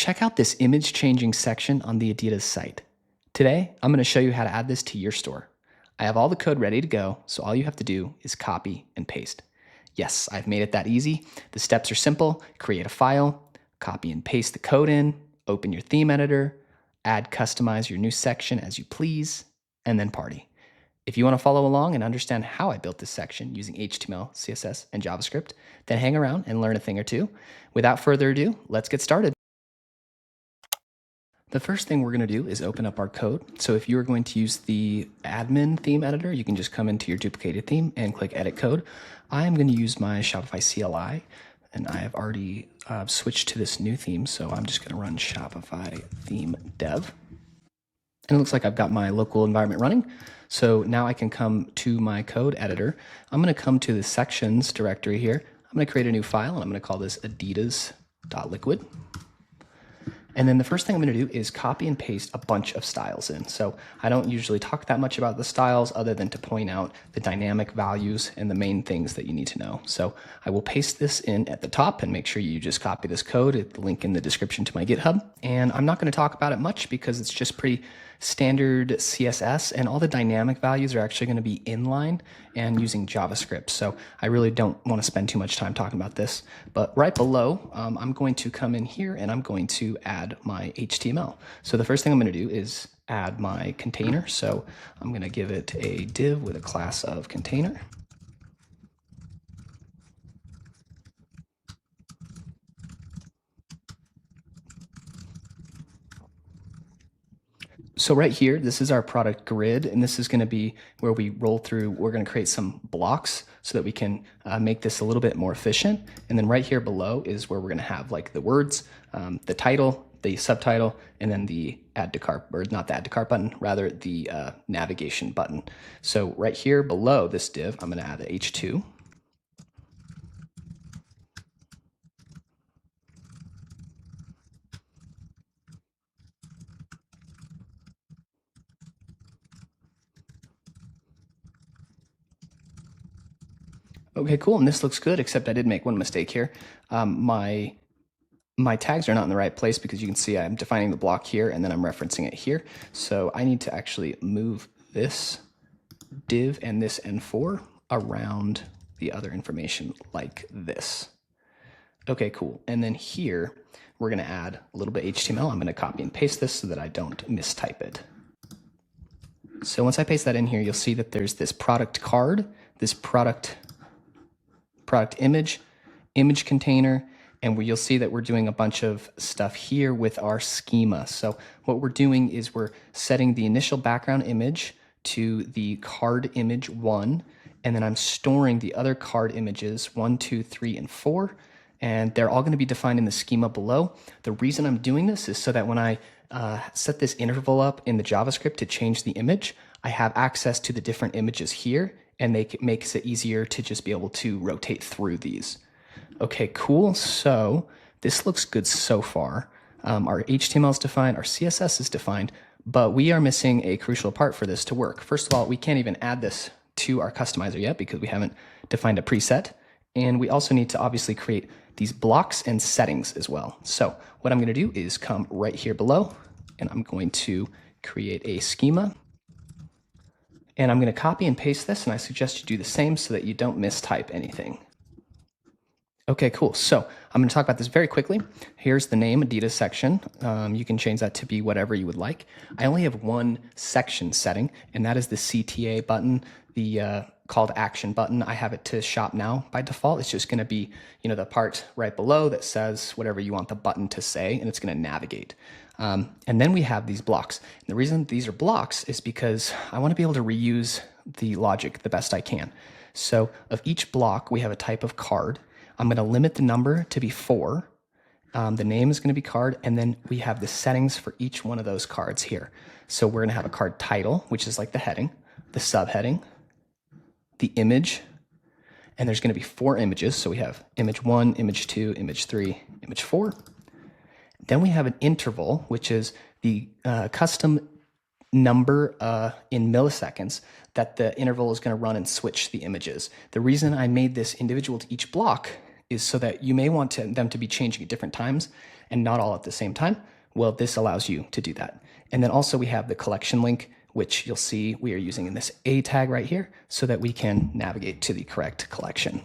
Check out this image changing section on the Adidas site. Today, I'm going to show you how to add this to your store. I have all the code ready to go, so all you have to do is copy and paste. Yes, I've made it that easy. The steps are simple. Create a file, copy and paste the code in, open your theme editor, customize your new section as you please, and then party. If you want to follow along and understand how I built this section using HTML, CSS, and JavaScript, then hang around and learn a thing or two. Without further ado, let's get started. The first thing we're going to do is open up our code. So if you're going to use the admin theme editor, you can just come into your duplicated theme and click edit code. I am going to use my Shopify CLI, and I have already switched to this new theme. So I'm just going to run Shopify theme dev. And it looks like I've got my local environment running. So now I can come to my code editor. I'm going to come to the sections directory here. I'm going to create a new file, and I'm going to call this adidas.liquid. And then the first thing I'm going to do is copy and paste a bunch of styles in. So I don't usually talk that much about the styles other than to point out the dynamic values and the main things that you need to know. So I will paste this in at the top and make sure you just copy this code at the link in the description to my GitHub. And I'm not going to talk about it much because it's just pretty standard CSS, and all the dynamic values are actually going to be inline and using JavaScript. So I really don't want to spend too much time talking about this. But right below, I'm going to come in here and I'm going to add my HTML. So the first thing I'm going to do is add my container. So I'm going to give it a div with a class of container. So right here, this is our product grid, and this is going to be where we roll through. We're going to create some blocks so that we can make this a little bit more efficient. And then right here below is where we're going to have like the words, the title, the subtitle, and then the add to cart, or not the add to cart button, rather the navigation button. So right here below this div, I'm going to add a H2. Okay, cool, and this looks good, except I did make one mistake here. My tags are not in the right place because you can see I'm defining the block here and then I'm referencing it here. So I need to actually move this div and this N4 around the other information like this. Okay, cool. And then here, we're going to add a little bit of HTML. I'm going to copy and paste this so that I don't mistype it. So once I paste that in here, you'll see that there's this product card, this product image container, and you'll see that we're doing a bunch of stuff here with our schema. So what we're doing is we're setting the initial background image to the card image 1, and then I'm storing the other card images 1, 2, 3, and 4, and they're all going to be defined in the schema below. The reason I'm doing this is so that when I set this interval up in the JavaScript to change the image, I have access to the different images here, and makes it easier to just be able to rotate through these. Okay, cool. So this looks good so far. Our HTML is defined, our CSS is defined, but we are missing a crucial part for this to work. First of all, we can't even add this to our customizer yet because we haven't defined a preset. And we also need to obviously create these blocks and settings as well. So what I'm going to do is come right here below, and I'm going to create a schema. And I'm going to copy and paste this, and I suggest you do the same so that you don't mistype anything. Okay, cool. So I'm going to talk about this very quickly. Here's the name, Adidas section. You can change that to be whatever you would like. I only have one section setting, and that is the CTA button, the call to action button. I have it to shop now by default. It's just going to be, the part right below that says whatever you want the button to say, and it's going to navigate. And then we have these blocks. And the reason these are blocks is because I want to be able to reuse the logic the best I can. So of each block, we have a type of card. I'm going to limit the number to be 4. The name is going to be card, and then we have the settings for each one of those cards here. So we're going to have a card title, which is like the heading, the subheading, the image, and there's going to be 4 images. So we have image 1, image 2, image 3, image 4. Then we have an interval, which is the custom number in milliseconds that the interval is going to run and switch the images. The reason I made this individual to each block is so that you may want them to be changing at different times and not all at the same time. Well, this allows you to do that. And then also we have the collection link, which you'll see we are using in this A tag right here so that we can navigate to the correct collection.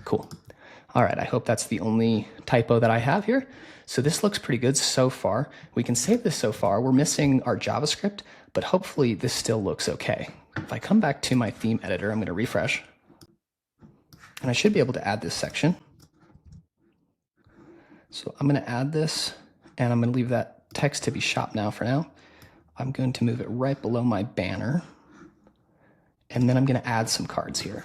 Cool. All right, I hope that's the only typo that I have here. So this looks pretty good so far. We can save this so far. We're missing our JavaScript, but hopefully this still looks okay. If I come back to my theme editor, I'm going to refresh. And I should be able to add this section. So I'm going to add this, and I'm going to leave that text to be shop now for now. I'm going to move it right below my banner. And then I'm going to add some cards here.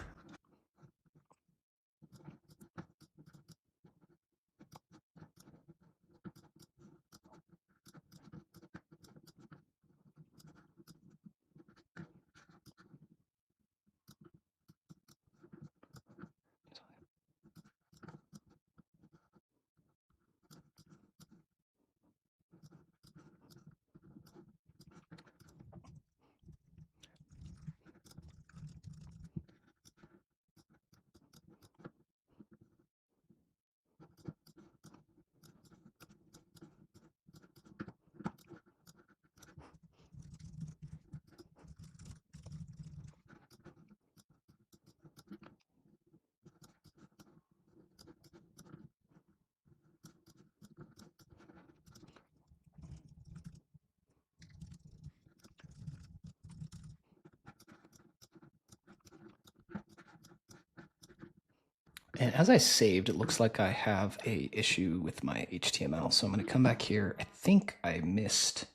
And as I saved, it looks like I have an issue with my HTML. So I'm going to come back here. I think I missed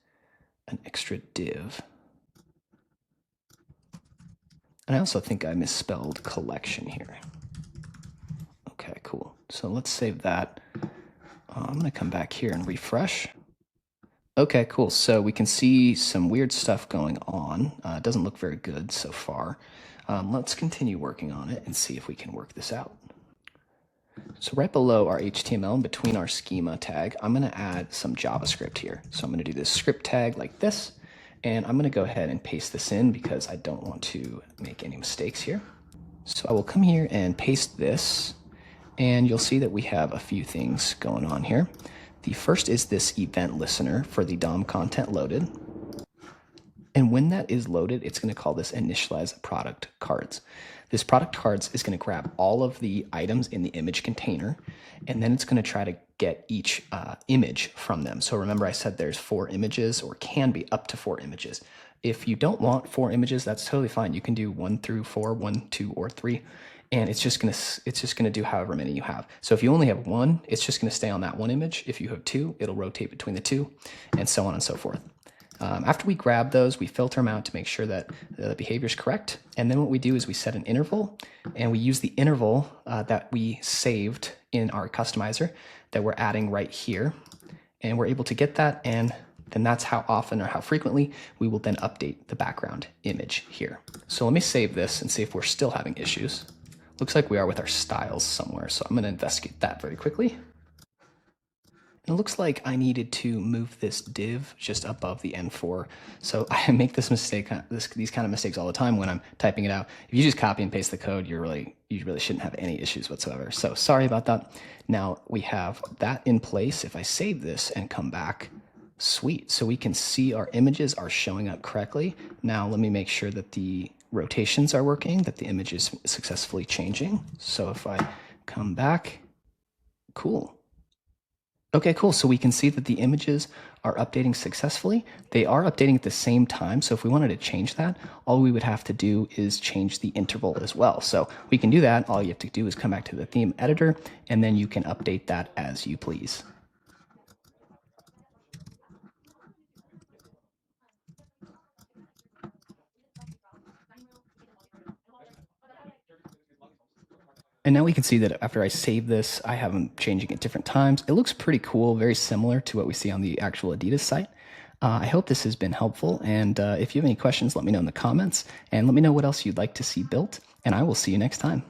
an extra div. And I also think I misspelled collection here. Okay, cool. So let's save that. I'm going to come back here and refresh. Okay, cool. So we can see some weird stuff going on. It doesn't look very good so far. Let's continue working on it and see if we can work this out. So right below our HTML, in between our schema tag, I'm going to add some JavaScript here. So I'm going to do this script tag like this, and I'm going to go ahead and paste this in because I don't want to make any mistakes here. So I will come here and paste this, and you'll see that we have a few things going on here. The first is this event listener for the DOM content loaded. And when that is loaded, it's going to call this initialize product cards. This product cards is going to grab all of the items in the image container, and then it's going to try to get each image from them. So remember I said there's 4 images, or can be up to 4 images. If you don't want 4 images, that's totally fine. You can do 1 through 4, 1, 2, or 3. And it's just gonna do however many you have. So if you only have 1, it's just gonna stay on that 1 image. If you have 2, it'll rotate between the 2, and so on and so forth. After we grab those, we filter them out to make sure that the behavior is correct. And then what we do is we set an interval, and we use the interval that we saved in our customizer that we're adding right here. And we're able to get that, and then that's how often or how frequently we will then update the background image here. So let me save this and see if we're still having issues. Looks like we are with our styles somewhere, so I'm going to investigate that very quickly. And it looks like I needed to move this div just above the N4. So I make this mistake, these kind of mistakes all the time when I'm typing it out. If you just copy and paste the code, you really shouldn't have any issues whatsoever. So sorry about that. Now we have that in place. If I save this and come back, sweet. So we can see our images are showing up correctly. Now let me make sure that the rotations are working, that the image is successfully changing. So if I come back, cool. Okay, cool. So we can see that the images are updating successfully. They are updating at the same time. So if we wanted to change that, all we would have to do is change the interval as well. So we can do that. All you have to do is come back to the theme editor, and then you can update that as you please. And now we can see that after I save this, I have them changing at different times. It looks pretty cool, very similar to what we see on the actual Adidas site. I hope this has been helpful, and if you have any questions, let me know in the comments, and let me know what else you'd like to see built, and I will see you next time.